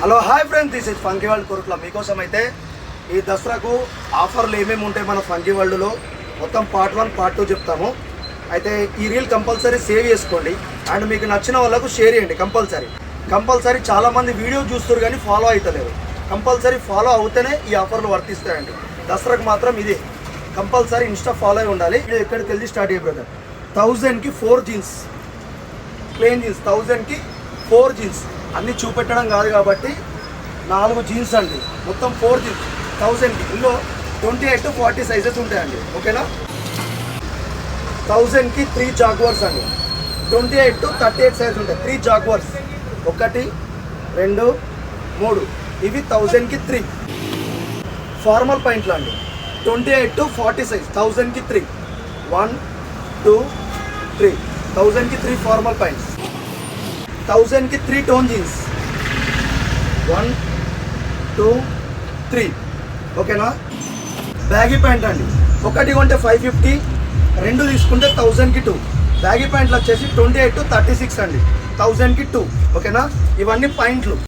Hello hi friends, this is funky world Korutla. మీకోసం అయితే ఈ దసరాకు ఆఫర్లు ఏమేమి ఉంటాయి మన ఫంకీ వరల్డ్లో మొత్తం పార్ట్ 1 పార్ట్ 2 చెప్తాము. అయితే ఈ రీల్ కంపల్సరీ సేవ్ చేసుకోండి అండ్ మీకు నచ్చిన వాళ్ళకు షేర్ చేయండి. కంపల్సరీ చాలామంది వీడియో చూస్తారు కానీ ఫాలో అవుతలేరు. కంపల్సరీ ఫాలో అవుతేనే ఈ ఆఫర్లు వర్తిస్తాయండి. దసరాకు మాత్రం ఇది కంపల్సరీ ఇన్స్టా ఫాలో అయి ఉండాలి. ఇది ఎక్కడికి వెళ్ళి స్టార్ట్ అయ్యే బ్రదర్. 1000కి 4 జీన్స్, ప్లెయిన్ జీన్స్. 1000కి 4 జీన్స్ అన్నీ చూపెట్టడం కాదు కాబట్టి 4 జీన్స్ అండి. మొత్తం 4 జీన్స్ 1000కి. ఇందులో 28 to 40 సైజెస్ ఉంటాయండి. ఓకేనా. 1000కి 3 జాగ్వర్స్ అండి. 28 to 38 సైజ్ ఉంటాయి. 3 జాగ్వర్స్, 1 2 3. ఇవి 1000కి 3 ఫార్మల్ పాయింట్లు అండి. 28 to 40 సైజ్ 1000కి 3. 1 2 3. 1000కి 3 ఫార్మల్ పాయింట్స్. 1000కి 3 టోన్ జీన్స్. 1 2 3. ఓకేనా. బ్యాగీ ప్యాంట్ అండి. 1 కొంటే 550, 2 తీసుకుంటే 1000కి 2. బ్యాగీ ప్యాంట్లు వచ్చేసి 28 to 36 అండి. 1000కి 2. ఓకేనా. ఇవన్నీ పాయింట్లు.